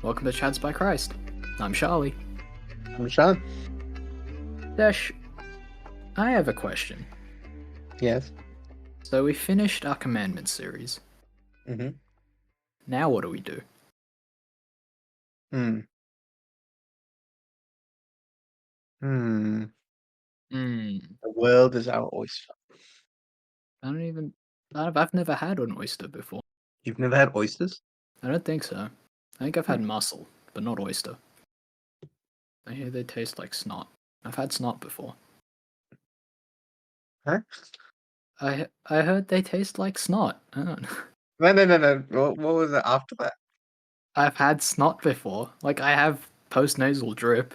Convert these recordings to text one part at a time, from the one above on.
Welcome to Chads by Christ. I'm Charlie. I'm Sean. Dash, I have a question. Yes. So we finished our Commandments series. Mm-hmm. Now what do we do? Hmm. Hmm. Hmm. The world is our oyster. I've never had an oyster before. You've never had oysters? I don't think so. I think I've had mussel, but not oyster. I hear they taste like snot. I've had snot before. Huh? I heard they taste like snot. I don't know. No. What was it after that? I've had snot before. Like I have post-nasal drip.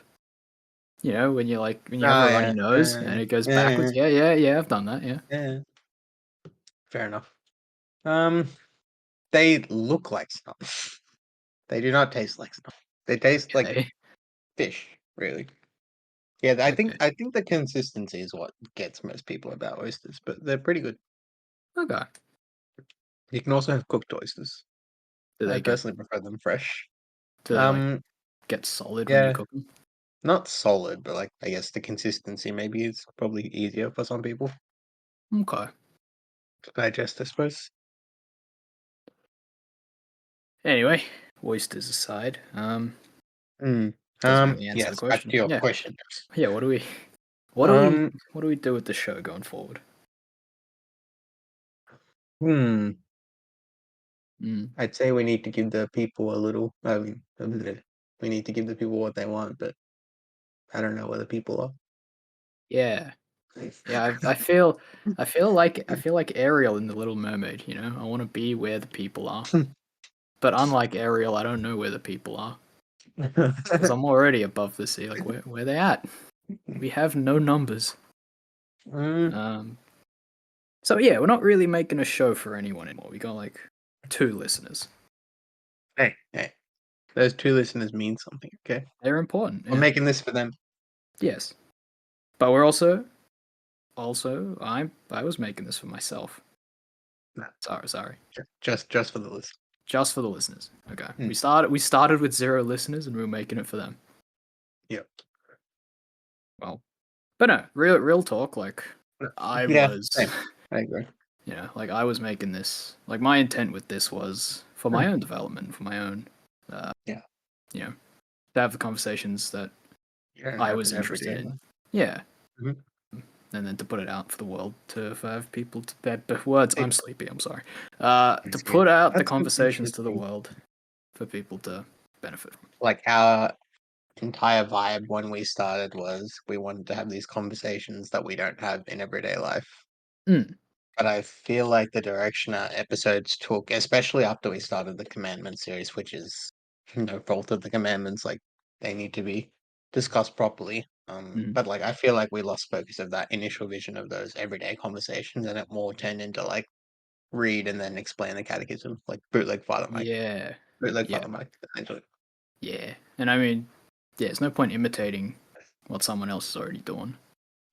You know, when you have Oh, a runny yeah. nose and it goes backwards. Yeah. Yeah, I've done that, yeah. Yeah. Fair enough. Um, they look like snot. They do not taste like snot. They taste like Okay. fish, really. Yeah, I think Okay. I think the consistency is what gets most people about oysters, but they're pretty good. Okay. You can also have cooked oysters. Do I they get personally prefer them fresh. do they like Um, get solid when you yeah. cook them? Not solid, but like I guess the consistency maybe is probably easier for some people Okay. to digest, I suppose. Anyway, oysters aside, Mm. doesn't really answer the Yes, back question. to your Yeah. question. Yeah, what do we Um, what do we do with the show going forward? hmm. Mm. I'd say we need to give the people a little. We need to give the people what they want, but I don't know where the people are. Yeah. Yeah, I feel like Ariel in The Little Mermaid, you know? I want to be where the people are. But unlike Ariel, I don't know where the people are. Because I'm already above the sea. Like where they at? We have no numbers. Mm, Um So yeah, we're not really making a show for anyone anymore. We got like 2 listeners. hey, those two listeners mean something. Okay, They're important, we're yeah. making this for them. Yes. But we're also I was making this for myself. No, Sorry. just for the list. Just for the listeners. Okay. Mm. We started with 0 listeners and we were making it for them. Yep. Well, but no, real talk, like I Yeah, was same. I agree. you know, like I was making this, like my intent with this was for my own development, for my own Yeah, you know, to have the conversations that you don't I have was an everyday interested in. life. Yeah. Mhm. And then to put it out for the world to have people to words. Hey, I'm sleepy. I'm sorry. To it's good. put out the That's good. conversations to the world for people to benefit from. Like our entire vibe when we started was we wanted to have these conversations that we don't have in everyday life. Mm, But I feel like the direction our episodes took, especially after we started the commandment series, which is no fault of the commandments, like they need to be discussed properly. mm, But like I feel like we lost focus of that initial vision of those everyday conversations, and it more turned into like read and then explain the catechism, like bootleg Father Mike, yeah, bootleg yeah, Father Mike. Essentially. yeah. And I mean, yeah, it's no point imitating what someone else is already doing.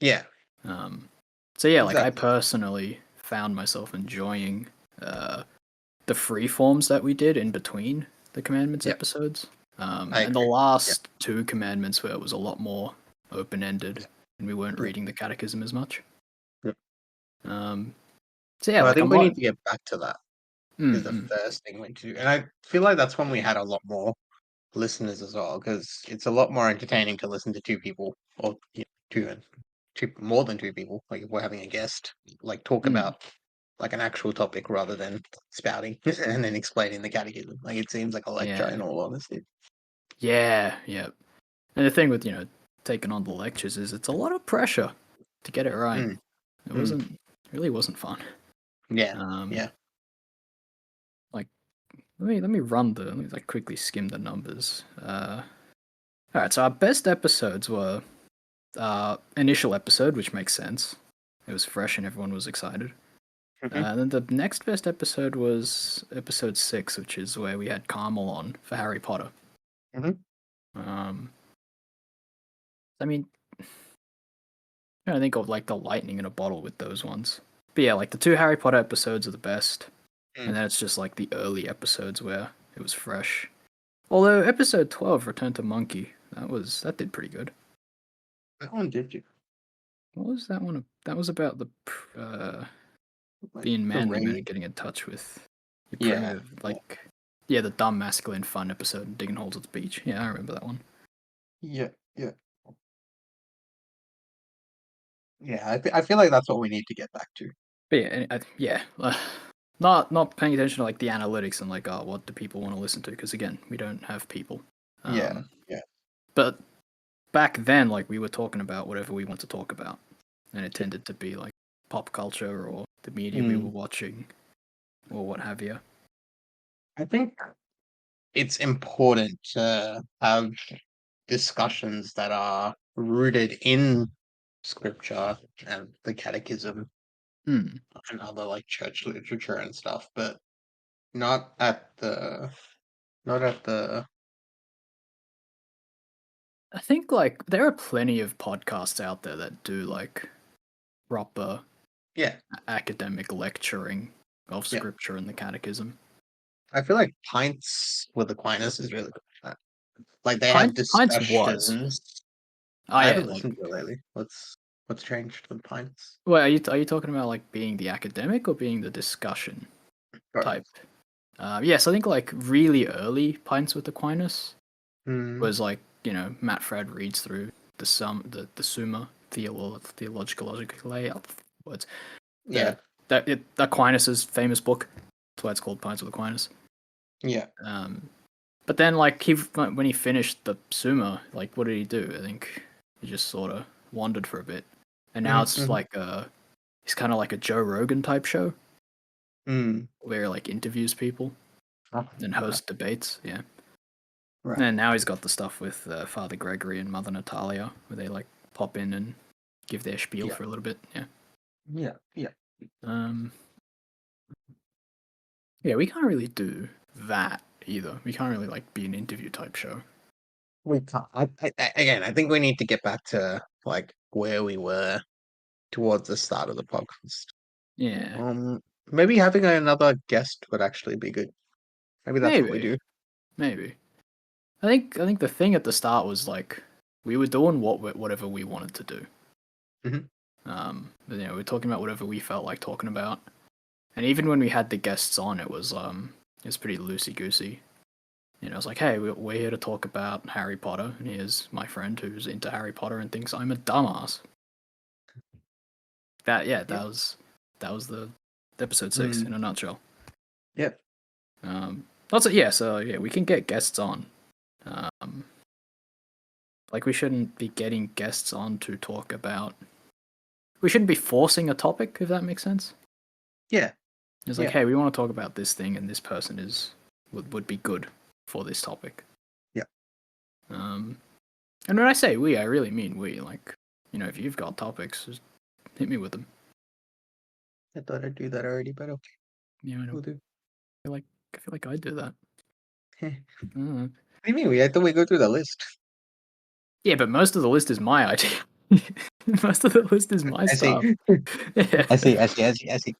Yeah, Um, so yeah, like I exactly. personally found myself enjoying the free forms that we did in between the commandments Yeah, episodes. I And the agree. Yeah, last 2 commandments where it was a lot more open ended yeah, and we weren't yeah. reading the catechism as much. Yeah. Um, so yeah, Well, I like think I'm we not. need to get back to that. Is the Mm, first thing we do, and I feel like that's when we had a lot more listeners as well, because it's a lot more entertaining to listen to two people or two more than two people. Like if we're having a guest, like talk mm, about like an actual topic rather than spouting and then explaining the catechism. Like it seems like a lecture yeah, in all honesty. yeah. And the thing with taking on the lectures is it's a lot of pressure to get it right. Mm, It mm, wasn't really wasn't fun. yeah, Um, yeah. like let me like quickly skim the numbers. All right, so our best episodes were initial episode, which makes sense. It was fresh and everyone was excited. Hmm. Then the next best episode was episode 6, which is where we had Carmel on for Harry Potter. Hmm. Um, I mean, I think of like the lightning in a bottle with those ones. But yeah, like the 2 Harry Potter episodes are the best, and Mm, then it's just like the early episodes where it was fresh. Although episode 12, Return to Monkey, that did pretty good. That one did you? What was that one? That was about the being The manly man and raid. getting in touch with your Yeah. primitive, yeah, the dumb masculine fun episode, digging holes at the beach. Yeah, I remember that one. Yeah. Yeah. Yeah. I feel like that's what we need to get back to. But yeah, not paying attention to like the analytics and like, oh, what do people want to listen to? Because again, we don't have people. Yeah. Yeah. But back then, like we were talking about whatever we want to talk about, and it tended to be like pop culture or the media we were watching, or what have you. I think it's important to have discussions that are rooted in scripture and the catechism Hmm. and other like church literature and stuff, but not at the not at the I think like there are plenty of podcasts out there that do like proper yeah. academic lecturing of Yeah. scripture and the catechism. I feel like Pints with Aquinas is really good at that. Like they have Pints was. discussions. Oh I yeah, haven't like listened to it lately. What's changed with Pints? well, are you talking about like being the academic or being the discussion Both. type? Yes, I think like really early Pints with Aquinas Hmm. was like, Matt Fradd reads through the Summa theological words. Yeah. Aquinas's famous book. That's why it's called Pints with Aquinas. Yeah. But then like when he finished the Summa, like what did he do? I think he just sort of wandered for a bit, and now it's Mm-hmm. like it's kind of like a Joe Rogan type show Mm. where he, like interviews people Oh, and right. hosts debates. Yeah. Right. And now he's got the stuff with Father Gregory and Mother Natalia, where they like pop in and give their spiel Yeah. for a little bit. Yeah. Yeah. Yeah. Um. Yeah, we can't really do that either. We can't really like be an interview type show. We can't. Again, I think we need to get back to like where we were towards the start of the podcast. Yeah. Maybe having another guest would actually be good. Maybe that's what we Maybe. do. Maybe. I think the thing at the start was like we were doing whatever we wanted to do. Mhm. We were talking about whatever we felt like talking about, and even when we had the guests on, it was pretty loosey goosey. It's like, hey, we're here to talk about Harry Potter, and here's my friend who's into Harry Potter and thinks I'm a dumbass. That Yep. was the episode 6 Mm. in a nutshell. Yep. So yeah, we can get guests on. Um, like we shouldn't be getting guests on to talk about. We shouldn't be forcing a topic, if that makes sense. Yeah. It's like, Yeah. hey, we want to talk about this thing, and this person would be good for this topic. Yeah. And when I say we, I really mean we. Like, if you've got topics, just hit me with them. I thought I'd do that already, but okay, I we'll do. I feel like I do that. What Uh, do you mean? I thought we go through the list. yeah, but most of the list is my idea. Most of the list is my I see. stuff. Yeah. I see. I see. I see. I see.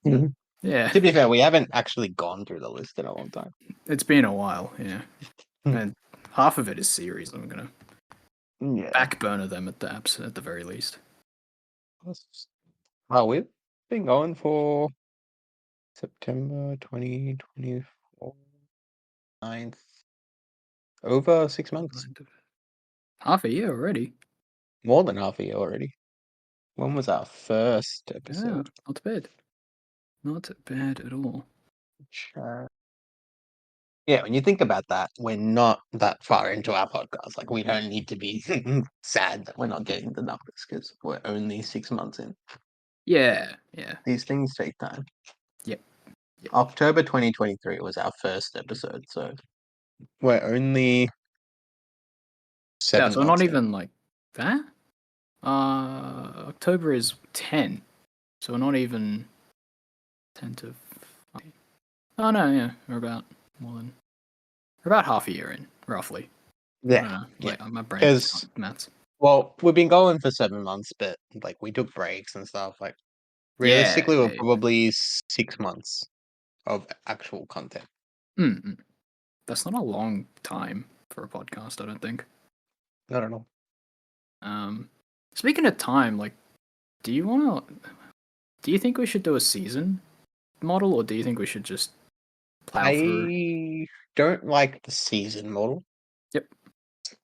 Yeah. To be fair, we haven't actually gone through the list in a long time. It's been a while, yeah. And half of it is series. I'm gonna Yeah. back burner them at the very least. Oh, we've been going for September 2024, 9th, over 6 months. Half a year already. More than half a year already. When was our first Yeah, episode? not bad. Not bad at all. Yeah, when you think about that, we're not that far into our podcast. Like, we don't need to be sad that we're not getting the numbers because we're only 6 months in. Yeah, yeah. These things take time. Yep. October 2023 was our first episode, so we're only Yeah, 7 so not months in. even like that. October is 10, so we're not even 10 to. Oh no, yeah, we're about half a year in, roughly. I don't Yeah, know. yeah. Like my brain's Because, not maths. well, we've been going for 7 months, but like we took breaks and stuff. Like, Yeah, realistically, we're yeah. probably 6 months of actual content. Mm-mm. That's not a long time. for a podcast, I don't think. Not at all. Speaking of time, like, do you think we should do a season model, or do you think we should just plow through? I don't like the season model. Yep.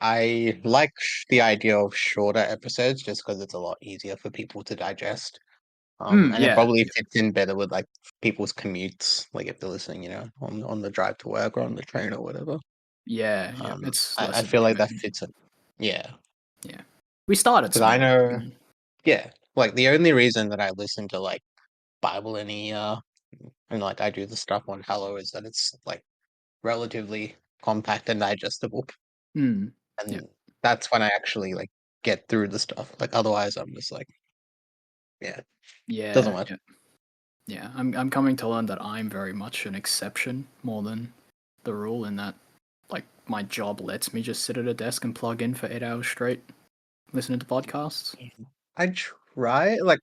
I like the idea of shorter episodes just because it's a lot easier for people to digest. And it Yeah. probably fits in better with like people's commutes, like if they're listening, on the drive to work or on the train or whatever. Yeah. Yeah. It's I less of a feel like that commitment. fits in. Yeah, Yeah. We started because I small. know, yeah, like the only reason that I listen to like Bible and like I do the stuff on Hello is that it's like relatively compact and digestible, Mm. Yeah. and that's when I actually like get through the stuff. Like otherwise, I'm just like, yeah, doesn't Yeah. work. Yeah. Yeah. I'm coming to learn that I'm very much an exception more than the rule in that, like, my job lets me just sit at a desk and plug in for 8 hours straight listening to podcasts. I try like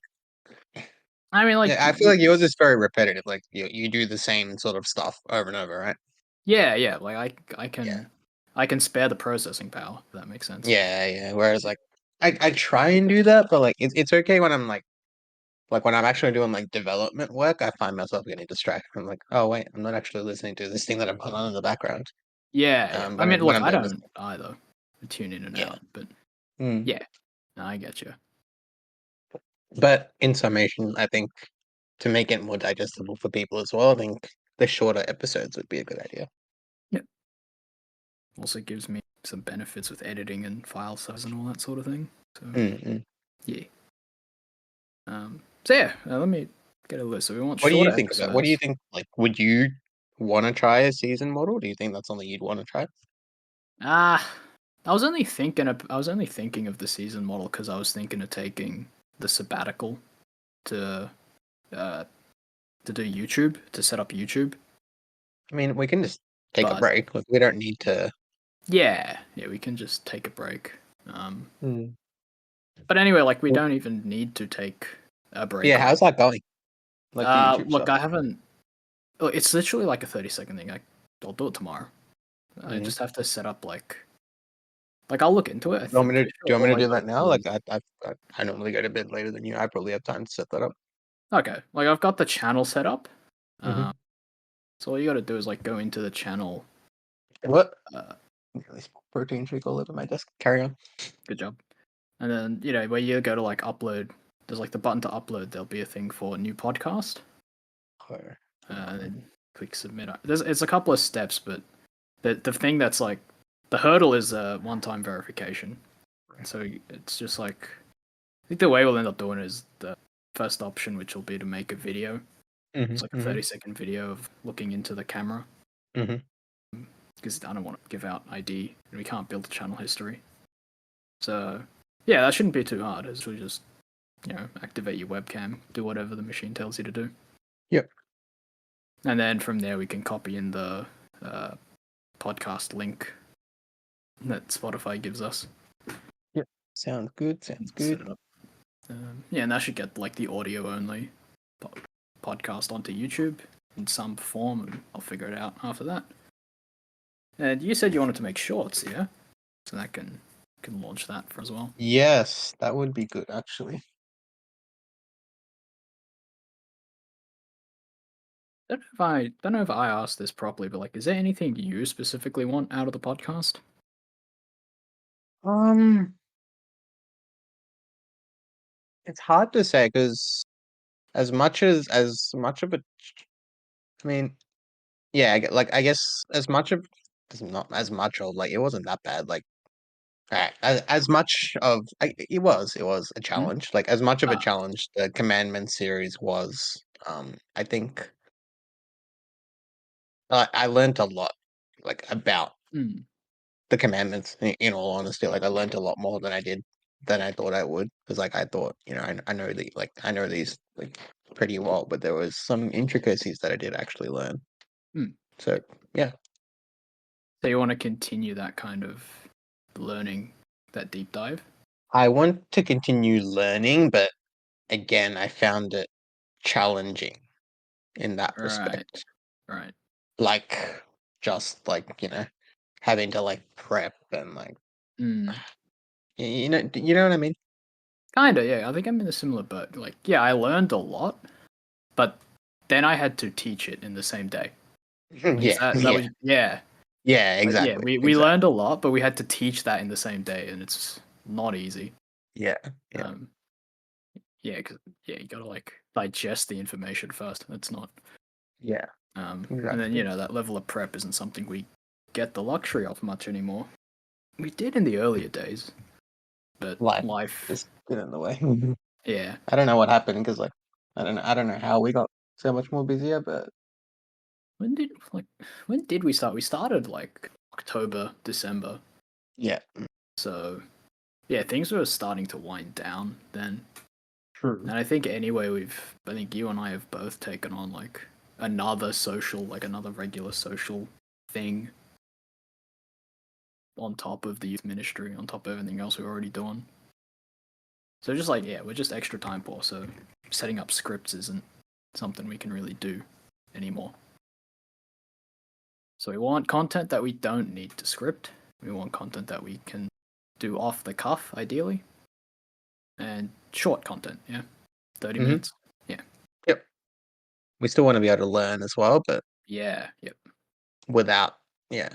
I mean, like, yeah, I feel like yours is very repetitive. Like you do the same sort of stuff over and over, right? yeah, yeah. Like, Yeah. I can spare the processing power. If that makes sense. Yeah, yeah. Whereas like I try and do that, but like it's okay when I'm like when I'm actually doing like development work, I find myself getting distracted. I'm like, oh wait, I'm not actually listening to this thing that I'm putting on in the background. Yeah, yeah. I When mean, when look, I'm I doing this. don't either. I tune in and Yeah. out, but Mm. yeah, no, I get you. But in summation, I think to make it more digestible for people as well, I think the shorter episodes would be a good idea. Yeah. Also gives me some benefits with editing and file size and all that sort of thing. So Mm-mm. yeah. So yeah, let me get a list. So we want What do you shorter think about? What do you episodes. think? Like, would you want to try a season model? Do you think that's something you'd want to try? Ah, I was only thinking of the season model because I was thinking of taking the sabbatical to uh to do YouTube, to set up YouTube. I mean, we can just take a But break. Like, we don't need to. yeah, yeah, we can just take a break. Um, Mm. but anyway, like, we don't even need to take a Yeah, break. how's that going? Like the YouTube Look, stuff. I haven't. Oh, it's literally like a 30-second thing. I'll do it tomorrow. I Mm. just have to set up like I'll look into it. Do you want me to? Pretty Do sure you want me all to I do gotta that now? do is Like, I normally go to bed later than you. I probably have time to set that up. okay. Like, I've got the channel set up. Mm-hmm. So all you gotta do is like go into the channel. What? Uh, This protein shake all over my desk. Carry on. Good job. And then where you go to like upload. There's like the button to upload. There'll be a thing for new podcast. And then click submit. It's a couple of steps, but the thing that's like the hurdle is one-time verification. So it's just like I think the way we'll end up doing it is the first option, which will be to make a video. It's like a Mm-hmm. 30-second video of looking into the camera Mm-hmm. because I don't want to give out ID and we can't build a channel history. So yeah, that shouldn't be too hard. It's really just activate your webcam, do whatever the machine tells you to do. Yep. And then from there, we can copy in the podcast link that Spotify gives us. Yep. Sounds good. Sounds Set good. it up. Yeah, and that should get like the audio only podcast onto YouTube in some form, and I'll figure it out after that. And you said you wanted to make shorts, yeah? So that can launch that for as well. Yes, that would be good actually. Don't know if I asked this properly, but like, is there anything you specifically want out of the podcast? Um, it's hard to say because as much of it, I mean, yeah, I guess as much of it's not as much of like it wasn't that bad. Like as much of it was a Hmm? challenge. Like as much of a Ah, challenge the commandment series was. I think I learned a lot like about hmm, the commandments. In all honesty, like I learned a lot more than I thought I would because like I thought I know I know these like pretty well, but there was some intricacies that I did actually learn. hmm. So yeah, So you want to continue that kind of learning, that deep dive? I want to continue learning, but again, I found it challenging in that Right, respect. right. Like just like having to like prep and like Mm. you know what I mean? Kinda, yeah. I think I'm in a similar boat. Like, yeah, I learned a lot, but then I had to teach it in the same day. Like, is Yeah, that yeah, what yeah. yeah, Like, yeah, exactly, we learned exactly. a lot, but we had to teach that in the same day, and it's not easy. Yeah, yeah, Um, yeah, because yeah, you gotta, like, digest the information first. It's not yeah, and then, exactly. you know, that level of prep isn't something we get the luxury of much anymore. We did in the earlier days, but Life life just get in the way. yeah. I don't know what happened because like I don't know how we got so much more busier, but When did like when did we start? We started, like, October, December. yeah, So, yeah, things were starting to wind down then. true. And I think you and I have both taken on, like, another regular social thing on top of the youth ministry, on top of everything else we're already doing. So just like, yeah, we're just extra time poor, so setting up scripts isn't something we can really do anymore. So we want content that we don't need to script. We want content that we can do off the cuff, ideally. And short content, yeah. 30 Hmm. minutes. Yeah. Yep. We still want to be able to learn as well, but Yeah, yep. without, yeah,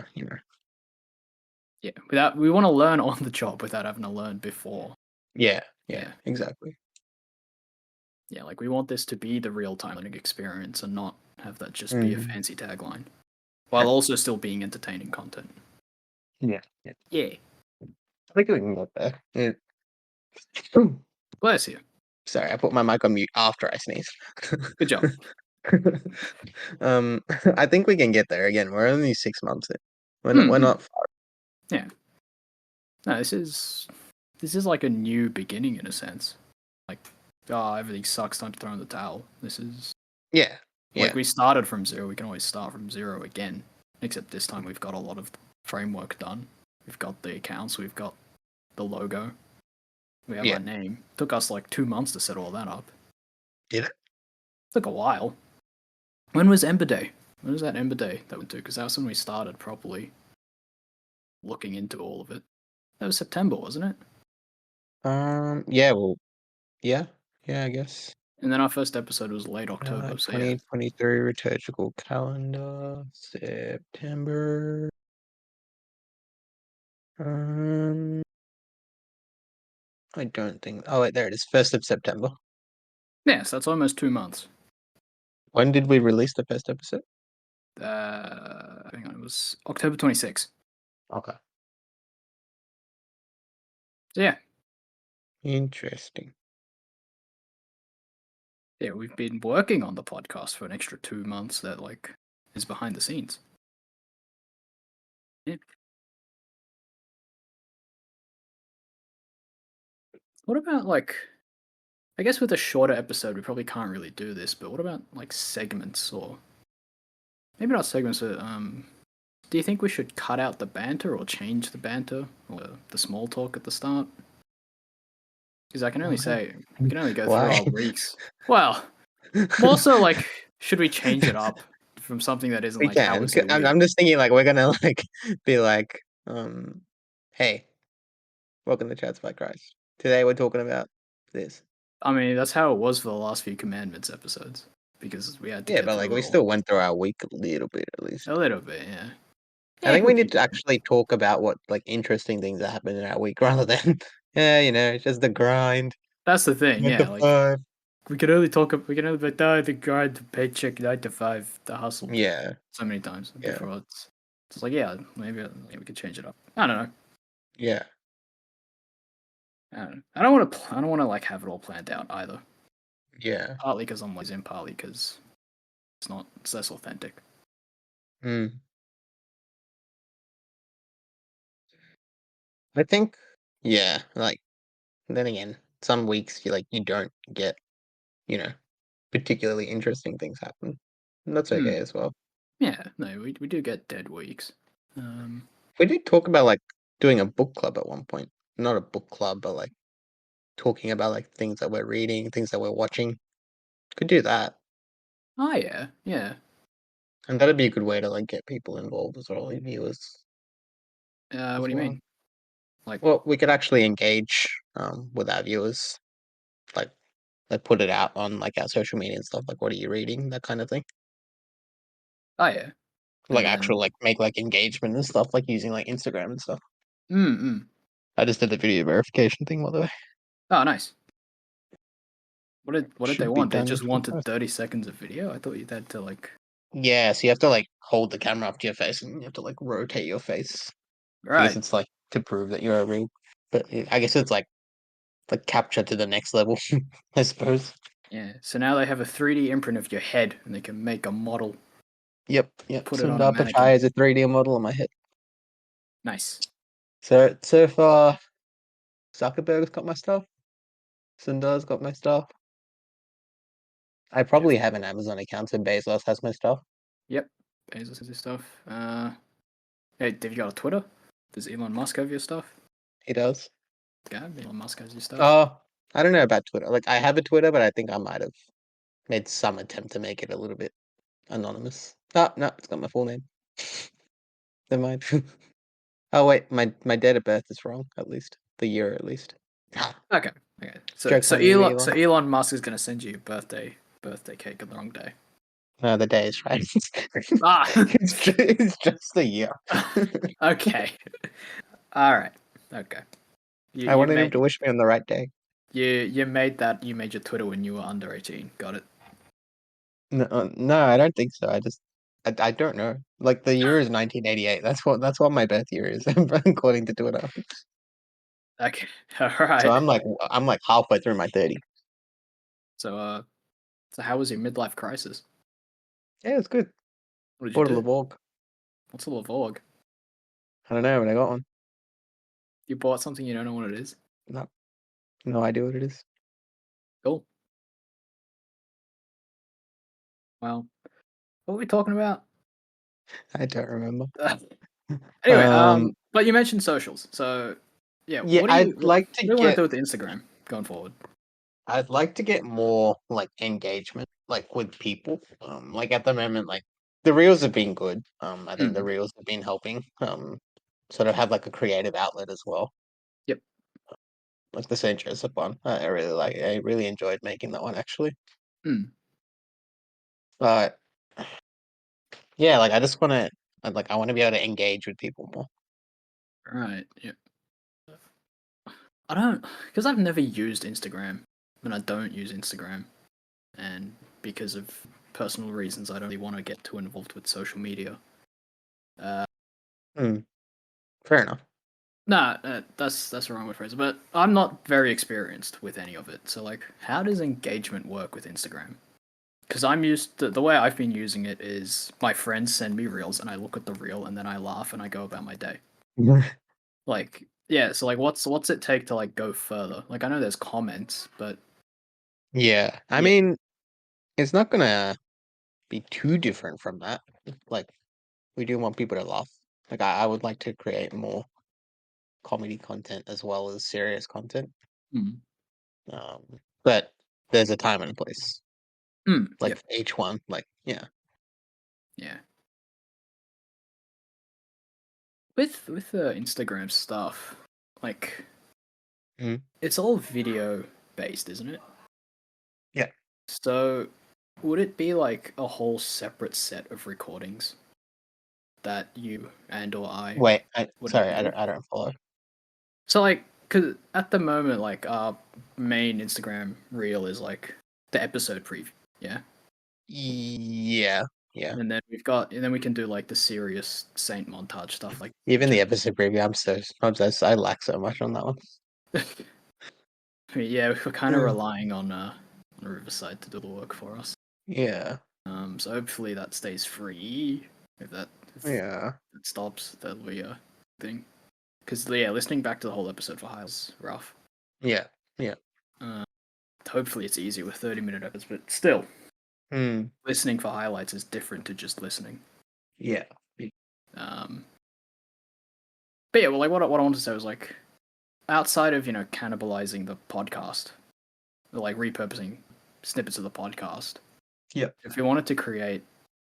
Yeah. Without we want to learn on the job without having to learn before. yeah, yeah, Yeah. exactly. Yeah, like we want this to be the real time learning experience and not have that just be a Hmm. fancy tagline. While also still being entertaining content. Yeah, yeah. Yeah. I think we can get there. Bless you. Sorry, I put my mic on mute after I sneezed. Good job. um, I think we can get there. Again, we're only 6 months in. We're Mm-hmm. not far. Yeah. No, this is like a new beginning in a sense. Like, oh, everything sucks, time to throw in the towel. This is Yeah, like yeah, we started from zero, we can always start from zero again. Except this time we've got a lot of the framework done. We've got the accounts, we've got the logo, we have yeah. our name. Took us like 2 months to set all that up. Did it? Took a while. When was Ember Day? When was that Ember Day that went to? Because that was when we started properly looking into all of it. That was September, wasn't it? Yeah, well, yeah, yeah, I guess. And then our first episode was late October, so yeah. 2023 liturgical calendar, September. Um, I don't think. Oh wait, there it is. 1st of September. Yes, that's almost 2 months. When did we release the first episode? Hang on, it was October 26th. Okay. So yeah, Interesting. yeah, we've been working on the podcast for an extra 2 months that like is behind the scenes. Yeah. What about like I guess with a shorter episode we probably can't really do this, but what about like segments or maybe not segments, but do you think we should cut out the banter or change the banter or the small talk at the start? Because I can only Why? say we can only go through Why? our weeks. Well, more so like should we change it up from something that isn't We like how can. was your I'm week? just thinking like we're gonna like be like, hey, welcome to Chats by Christ. Today we're talking about this. I mean, that's how it was for the last few commandments episodes because we had to Yeah, get but like through we it all still went through our week a little bit at a least. little bit. Yeah, I yeah, think we we need could. to actually talk about what like interesting things that happened in our week rather than yeah, just the grind. That's the thing. Nine to Yeah, like five. we can only talk. We can only but the grind, the paycheck, 9 to 5, the hustle, Yeah, so many times yeah, before it's like yeah, maybe we could change it up. I don't know. yeah, I don't know. I don't want to. I don't want to like have it all planned out either. yeah. Partly because I'm lazy, and partly because it's less authentic. Mm. I think yeah, like then again, some weeks you don't get, you know, particularly interesting things happen. And that's okay Hmm. as well. Yeah. No, we do get dead weeks. We did talk about like doing a book club at one point. Not a book club, but like talking about like things that we're reading, things that we're watching. Could do that. Oh yeah, yeah. And that'd be a good way to like get people involved as well, like viewers. What as do you well. mean? Like, Well, we could actually engage with our viewers, like put it out on like our social media and stuff. Like, what are you reading? That kind of thing. oh yeah, Like and actual then, like make like engagement and stuff, like using like Instagram and stuff. mm. I just did the video verification thing, by the way. Oh, nice. What did they Should be want? They done just in wanted 30 seconds of video. I thought you had to like. Yeah, so you have to like hold the camera up to your face and you have to like rotate your face. I guess Right. it's like to prove that you're a real, but I guess it's like capture to the next level, I suppose. Yeah. So now they have a 3D imprint of your head, and they can make a model, Yep. put it on a Sundar mannequin. Pichai is a 3D model in my head. Nice. So far, Zuckerberg's got my stuff. Sundar's got my stuff. I Jeff. probably have an Amazon account, so Bezos has my stuff. Yep. Bezos has his stuff. Hey, have you got a Twitter? Does Elon Musk have your stuff? He does. Yeah, Elon Musk has your stuff. Oh, I don't know about Twitter. Like, I have a Twitter, but I think I might have made some attempt to make it a little bit anonymous. Ah, no, it's got my full name. Never mind. Oh wait, my date of birth is wrong. At least the year, at least. Okay. Okay. So Jokes so on you, Elon Elon. so Elon Musk is gonna send you a birthday cake on the wrong day. No, the day is right. Ah. It's just the year. Okay. All right. Okay. You I you wanted him made to wish me on the right day. you made that you made your Twitter when you were under 18. Got it. No, I don't think so. I don't know. Like the year is 1988. That's what my birth year is, according to Twitter. Okay. All So right. I'm like halfway through my 30. So how was your midlife crisis? Yeah, it's good. What did you Bought a do? Levorg. What's a Lavorg? I don't know, but I got one. You bought something you don't know what it is? No, no idea what it is. Cool. Well, what were we talking about? I don't remember. Anyway, Um, but you mentioned socials, so yeah, yeah, what do you want to do with the Instagram going forward? I'd like to get more like engagement, like with people. Like at the moment, like the reels have been good. I think the Mm, reels have been helping. Sort of have like a creative outlet as well. yep. Like the Saint Joseph one, I really like. I really enjoyed making that one actually. Mm, But yeah, like I just want to, like I want to be able to engage with people more. right. Yeah. I don't because I've never used Instagram, and I don't use Instagram, and because of personal reasons, I don't really want to get too involved with social media. Uh, Hmm, fair enough. nah, that's the wrong way to phrase it. But I'm not very experienced with any of it. So like, how does engagement work with Instagram? Because I'm used to the way I've been using it is my friends send me reels and I look at the reel and then I laugh and I go about my day. Like, yeah, so like what's it take to like go further? Like I know there's comments, but Yeah, I yeah. mean, it's not gonna be too different from that. Like we do want people to laugh. Like I would like to create more comedy content as well as serious content. Mm, But there's a time and a place, like yep, for each one. Like, yeah. yeah. With the Instagram stuff, like Mhm. it's all video based, isn't it? Yeah. So would it be like a whole separate set of recordings that you and or I Wait, would sorry, upload? I don't follow. So like, cause at the moment, like our main Instagram reel is like the episode preview, yeah, Yeah, yeah. and then we can do like the serious saint montage stuff, like Even the just episode preview, I lack so much on that one. yeah, we're kind of Yeah. relying on Riverside to do the work for us. Yeah, So hopefully that stays free. If yeah, it stops, that'll be a thing. Because yeah, listening back to the whole episode for High was rough. yeah, yeah. Uh, Hopefully it's easier with 30-minute episodes, but still, Hmm. listening for highlights is different to just listening. Yeah. Um, but yeah, well, like what I wanted to say was like, outside of cannibalizing the podcast, or, like repurposing snippets of the podcast, Yeah. if we wanted to create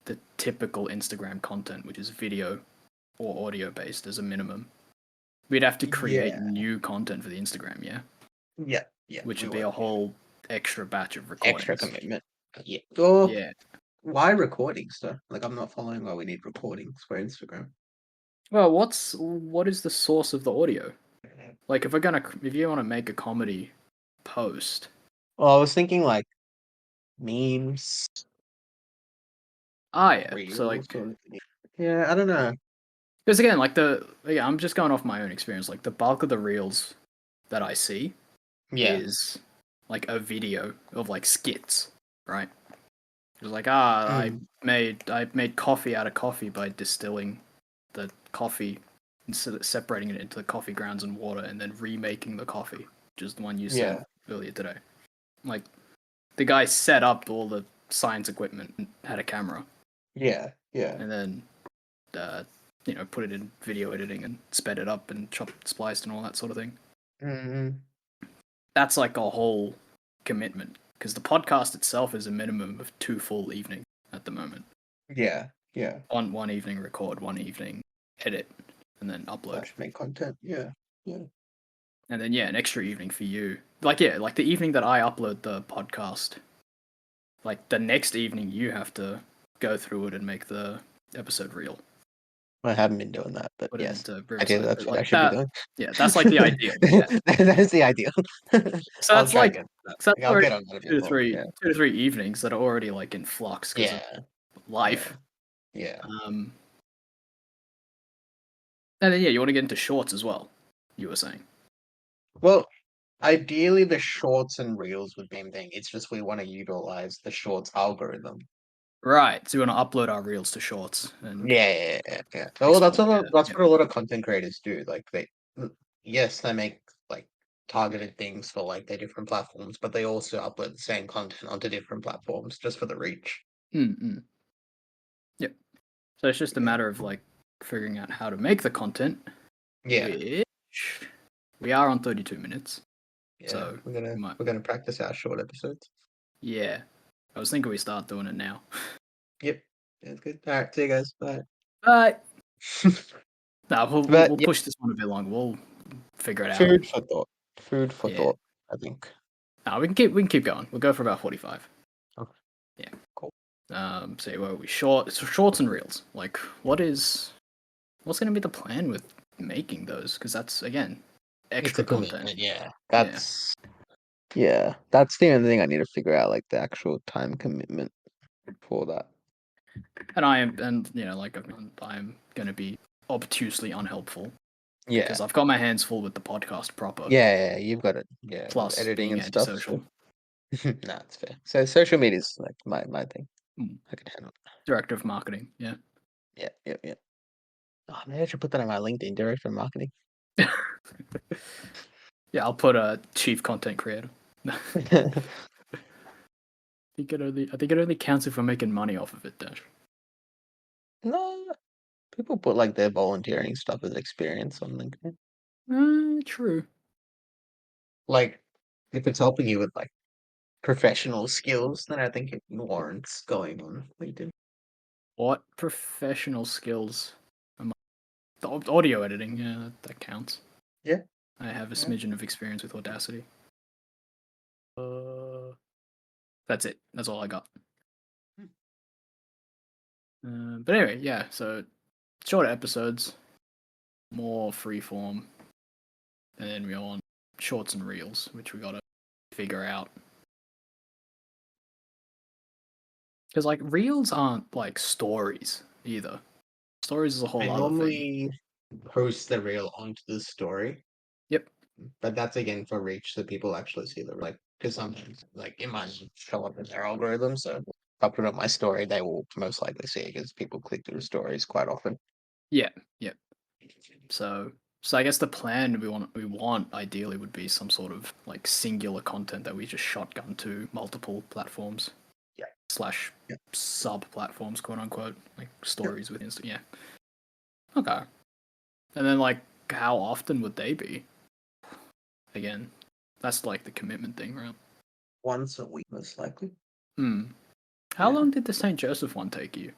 the typical Instagram content, which is video or audio based as a minimum, We'd have to create Yeah. new content for the Instagram, yeah? Yeah, Which we would be would. a whole extra batch of Extra recordings. commitment. Yeah. Or Yeah. why recordings though? Like I'm not following why we need recordings for Instagram. Well, what is the source of the audio? Like, if you want to make a comedy post, Well, I was thinking like memes, yeah. So reels, like, or yeah, I don't know. because again, I'm just going off my own experience. Like the bulk of the reels that I see Yeah. is like a video of like skits, right? It was like, Mm, I made coffee out of coffee by distilling the coffee instead of separating it into the coffee grounds and water and then remaking the coffee, which is the one you sent yeah. earlier today. Like the guy set up all the science equipment and had a camera Yeah. Yeah. and then uh, put it in video editing and sped it up and chopped, spliced and all that sort of thing. Mm, That's like a whole commitment because the podcast itself is a minimum of 2 full evenings at the moment. yeah. Yeah. One evening record, one evening edit, and then upload. Slash make content. Yeah. Yeah. And then an extra evening for you. Like the evening that I upload the podcast, like the next evening you have to go through it and make the episode reel. I haven't been doing that, but Put it yes, into I do. Riverside. That's But what I like should be that, doing. yeah, that's like the ideal. Yeah. That is the ideal. So I'll that's try and like get that. so that's I'll already get on that a bit more. Yeah. 2 to 3 evenings that are already like in flux because of Yeah. Yeah. life. Yeah. Um, and then you want to get into shorts as well. You were saying. Well, ideally, the shorts and reels would be the same thing. It's just we want to utilize the shorts algorithm. Right. So we want to upload our reels to shorts and Yeah. Oh, export. that's Yeah. what a lot of content creators do. Like yes, they make like targeted things for like their different platforms, but they also upload the same content onto different platforms just for the reach. Mm-mm. Yep. So it's just a Yeah. matter of like figuring out how to make the content, Yeah. which we are on 32 minutes. Yeah. So We're gonna practice our short episodes. yeah. I was thinking we start doing it now. Yep. That's good. All right. See you guys. Bye. But no, But we'll yeah, push this one a bit longer. We'll figure it out. food for thought. Food for Yeah. thought. I think. No, we can keep going. We'll go for about 45. Okay. Yeah. Cool. So where are we? Shorts and reels. Like what's gonna be the plan with making those? Because that's again It's a extra content. commitment. Yeah. Yeah. That's the only thing I need to figure out, like the actual time commitment for that. And I am, and I'm going to be obtusely unhelpful because Yeah. I've got my hands full with the podcast proper, Yeah, you've got it. Yeah, with plus editing being and stuff. antisocial. Nah, it's fair. So social media is like my thing. Mm. I can handle it. Director of marketing, yeah. Yeah. Oh, maybe I should put that on my LinkedIn, director of marketing. Yeah, I'll put a chief content creator. I think it only counts if we're making money off of it, Dash. No, people put like their volunteering stuff as experience on LinkedIn. True. Like, if it's helping you with like professional skills, then I think it warrants going on LinkedIn. What professional skills? The audio editing, yeah, that counts. Yeah. I have a Yeah. smidgen of experience with Audacity. That's it. That's all I got. But anyway, yeah. So shorter episodes, more freeform, and then we're on shorts and reels, which we gotta figure out. Because like reels aren't like stories either. Stories is a I whole other thing. normally post the reel onto the story, Yep. but that's again for reach, so people actually see the like. Because sometimes, like, it might show up in their algorithm. So if I put it on my story, they will most likely see it because people click through stories quite often. Yeah. Yep. So I guess the plan we want ideally would be some sort of like singular content that we just shotgun to multiple platforms. Yeah. Slash Yeah. sub platforms, quote unquote, like stories with Insta. Yeah. Okay. And then like how often would they be? Again, that's like the commitment thing, right? Once a week, most likely. How Yeah. long did the St. Joseph one take you?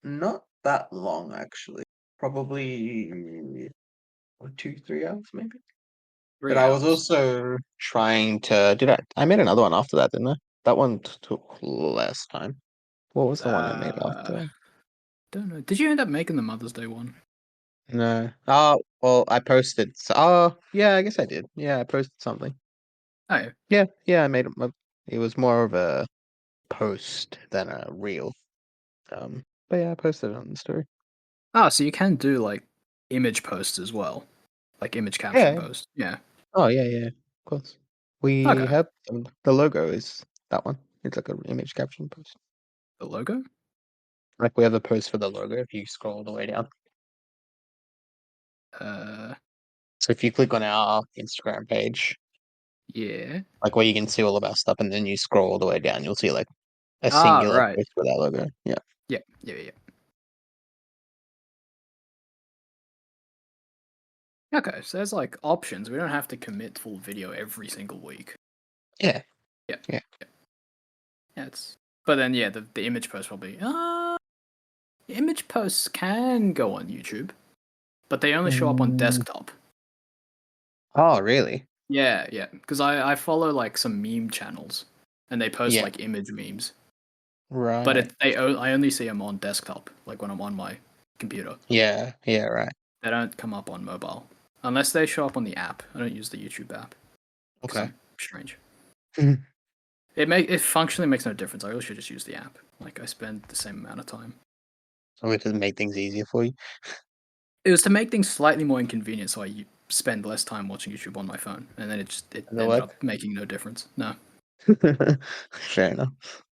Not that long actually. Probably or 2-3 hours maybe. But 3 I was hours. also trying to. Did I made another one after that, didn't I? That one took less time. What was the one I made Uh, after? don't know. Did you end up making the Mother's Day one? No. Oh, well, I posted. Oh, yeah, I guess I did. Yeah, I posted something. Oh, yeah. Yeah, I made it was more of a post than a reel. But yeah, I posted it on the story. Ah, so you can do like image posts as well, like image caption Yeah. posts. Yeah. Oh, yeah, of course. We Okay. have the logo is that one. It's like an image caption post. The logo. Like we have a post for the logo if you scroll all the way down. Uh, So if you click on our Instagram page, yeah. like where you can see all of our stuff, and then you scroll all the way down, you'll see like a Ah, singular right. post with our logo. Yeah. Yeah. Yeah. Okay, so there's like options. We don't have to commit full video every single week. Yeah. Yeah. Yeah. Yeah. It's. But then yeah, the image post probably. Image posts can go on YouTube, but they only show up on Mm. desktop. Oh, really? Yeah. Because I follow like some meme channels, and they post Yeah. like image memes. But Right. I only see them on desktop, like when I'm on my computer. Yeah. Yeah. Right. They don't come up on mobile unless they show up on the app. I don't use the YouTube app because Okay. I'm strange. It functionally makes no difference. I really should just use the app. Like I spend the same amount of time. So it doesn't make things easier for you. It was to make things slightly more inconvenient, so I spend less time watching YouTube on my phone, and then it Does it ended work? up making no difference. No, Fair enough.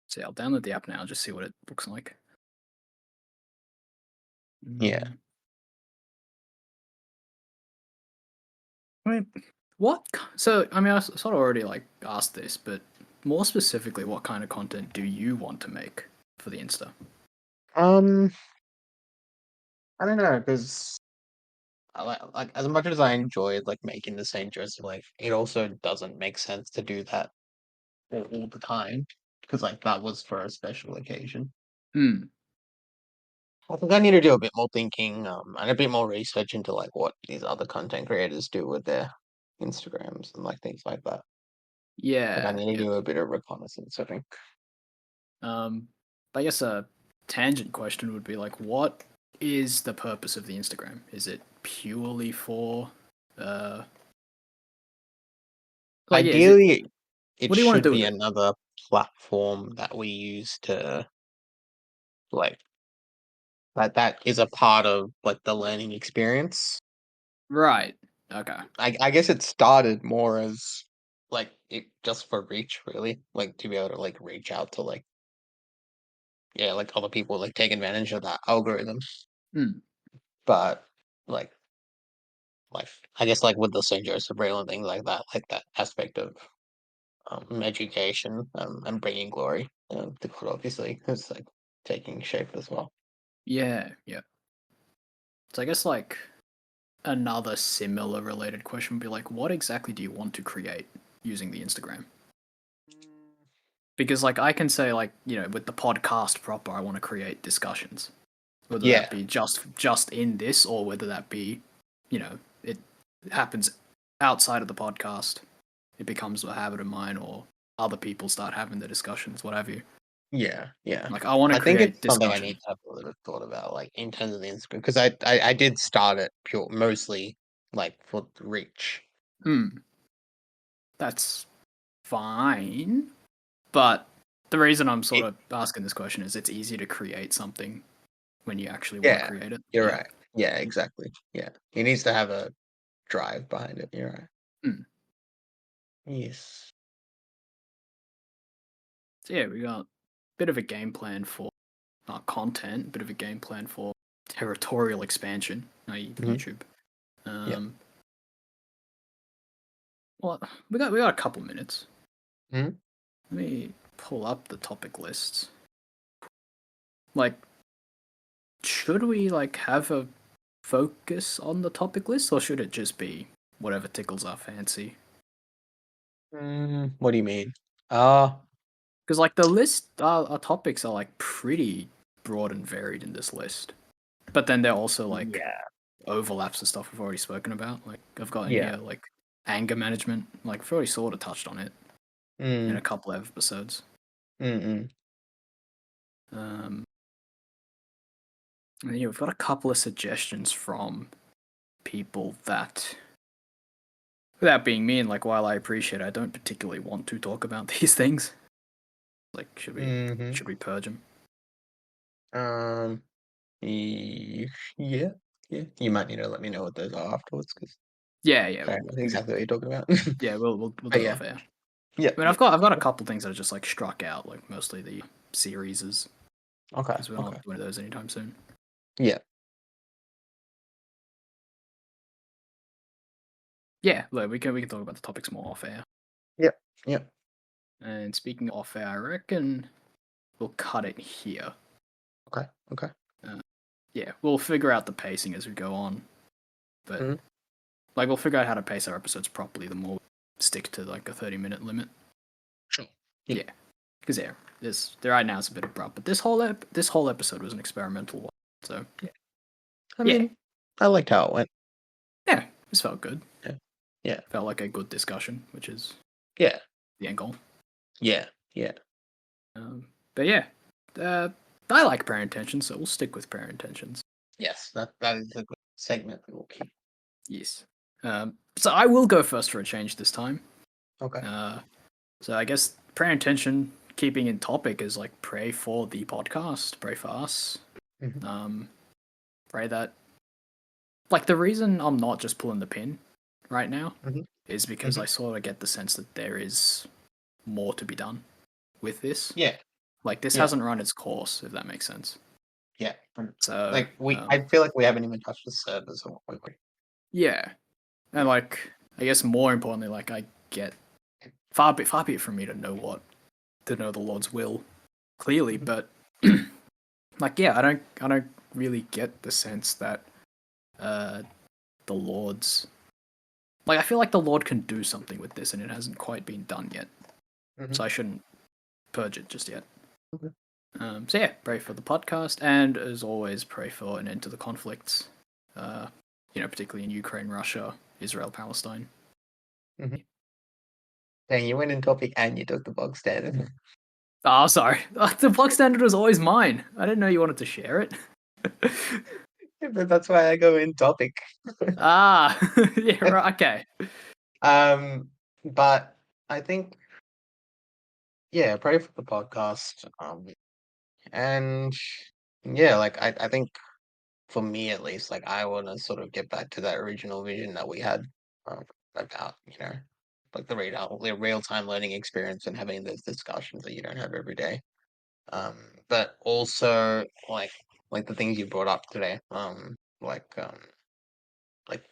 so yeah, I'll download the app now, just see what it looks like. Yeah. Mm. I mean, what? So I mean, I sort of already like asked this, but more specifically, what kind of content do you want to make for the Insta? Um, I don't know because like as much as I enjoyed like making the St. Joseph, like it also doesn't make sense to do that all the time because like that was for a special occasion. Hmm. I think I need to do a bit more thinking, and a bit more research into like what these other content creators do with their Instagrams and like things like that. Like I Yeah. need to Yeah. do a bit of reconnaissance, I think. Um. I guess a tangent question would be like, what is the purpose of the Instagram? Is it purely for, uh, like, yeah? Is it? Ideally, it What do you want to should do with be it? another platform that we use to like that is a part of like the learning experience. Right. Okay. I guess it started more as like it just for reach, really, like to be able to like reach out to like yeah, like other people, like take advantage of that algorithm. Hmm. But like like I guess like with the St. Joseph Rail and things like that aspect of education and bringing glory to God, obviously, is like taking shape as well. Yeah. Yeah. So I guess like another similar related question would be like, what exactly do you want to create using the Instagram? Because like I can say like, with the podcast proper, I want to create discussions, whether that Yeah, be just in this or whether that be, it happens outside of the podcast. It becomes a habit of mine, or other people start having the discussions, what have you. yeah. Like I want to I think create it's something I need discussion. to have a little thought about, like in terms of the Instagram, because I did start it pure mostly like for reach. Hmm, that's fine. But the reason I'm sort It, of asking this question is it's easy to create something when you actually want to yeah, create it. you're Yeah. right. Yeah, exactly. Yeah, it needs to have a drive behind it. You're right. Hmm. Yes. So yeah, we got a bit of a game plan for content, a bit of a game plan for territorial expansion, i.e. Hmm. YouTube. Yeah. Um, well, we got a couple minutes. Hmm. Let me pull up the topic lists. Like, should we like have a focus on the topic list, or should it just be whatever tickles our fancy? What do you mean? Uh Because like the list, our topics are like pretty broad and varied in this list. But then they're also like yeah. overlaps with stuff we've already spoken about. Like I've got in Yeah. here like anger management. Like we've already sort of touched on it in a couple of episodes. Mm. And yeah, we've got a couple of suggestions from people that, without being mean, like while I appreciate it, I don't particularly want to talk about these things. Like, should we purge them? Yeah. You might need to let me know what those are afterwards, because Yeah, I don't know exactly what you're talking about. yeah. We'll do But it yeah. off air. Yeah. I mean, I've got a couple things that are just like struck out, like mostly the series, Okay. because we're not doing those anytime soon. Yeah. Yeah, look, we can talk about the topics more off air. Yeah. And speaking of off air, I reckon we'll cut it here. Okay. Yeah, we'll figure out the pacing as we go on, but like we'll figure out how to pace our episodes properly. The more we stick to like a 30-minute limit. Sure. Yeah, because this right now it's a bit abrupt, but this whole episode was an experimental one. So I mean, I liked how it went. yeah, this felt good. Yeah. Felt like a good discussion, which is Yeah. the end goal. Yeah. But yeah, I like prayer intentions, so we'll stick with prayer intentions. Yes, that is a good segment we will keep. Yes. So I will go first for a change this time. Okay. So I guess prayer intention, keeping in topic, is like pray for the podcast, pray for us. Pray that. Like the reason I'm not just pulling the pin right now is because I sort of get the sense that there is more to be done with this. Yeah. Like this hasn't run its course, if that makes sense. Yeah. So Like I feel like we haven't even touched the servers or what we. yeah, and like I guess more importantly, like I get far be it from me to know the Lord's will clearly, but like yeah, I don't really get the sense that the Lord's like I feel like the Lord can do something with this and it hasn't quite been done yet. So I shouldn't purge it just yet. So yeah, pray for the podcast, and as always, pray for an end to the conflicts. Particularly in Ukraine, Russia, Israel, Palestine. Dang, you went in topic and you took the bog standard. Oh, sorry. The block standard was always mine. I didn't know you wanted to share it. But that's why I go in topic. Ah, yeah, right. Okay. But I think, yeah, pray for the podcast. And yeah, like I think for me at least, like I want to sort of get back to that original vision that we had about, like the real time learning experience and having those discussions that you don't have every day. But also like the things you brought up today, like like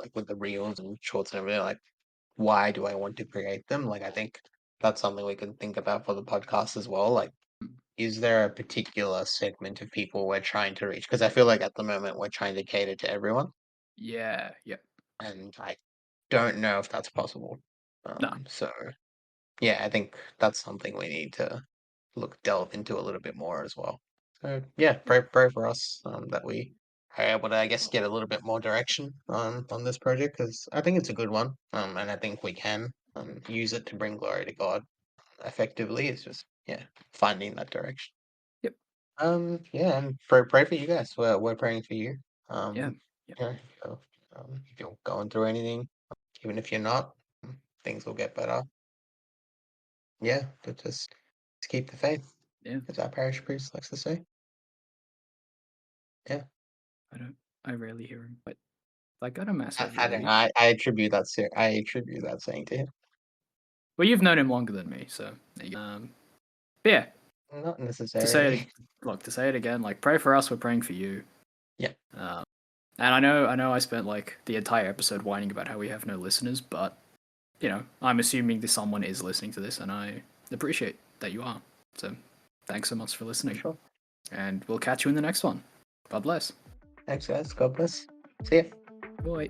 like with the reels and shorts and everything, like why do I want to create them? Like I think that's something we can think about for the podcast as well. Like, is there a particular segment of people we're trying to reach? Because I feel like at the moment we're trying to cater to everyone, Yeah. Yep. and I don't know if that's possible. No. So yeah, I think that's something we need to delve into a little bit more as well. So yeah, pray for us that we are able to, I guess, get a little bit more direction on this project, because I think it's a good one, and I think we can use it to bring glory to God effectively. It's just finding that direction. Yep. Yeah, and pray for you guys. We're praying for you. Yeah. Yep. So, if you're going through anything, even if you're not, things will get better. Yeah, but just keep the faith, Yeah. as our parish priest likes to say. Yeah. I rarely hear him, but I go to mass every I don't know. week. I attribute that saying to him. Well, you've known him longer than me, so there you go. But yeah, Not to say necessarily. it, look, to say it again, like pray for us, we're praying for you. Yeah. And I know I spent like the entire episode whining about how we have no listeners, but I'm assuming that someone is listening to this, and I appreciate that you are. So thanks so much for listening. Sure. And we'll catch you in the next one. God bless. Thanks, guys. God bless. See ya. Bye.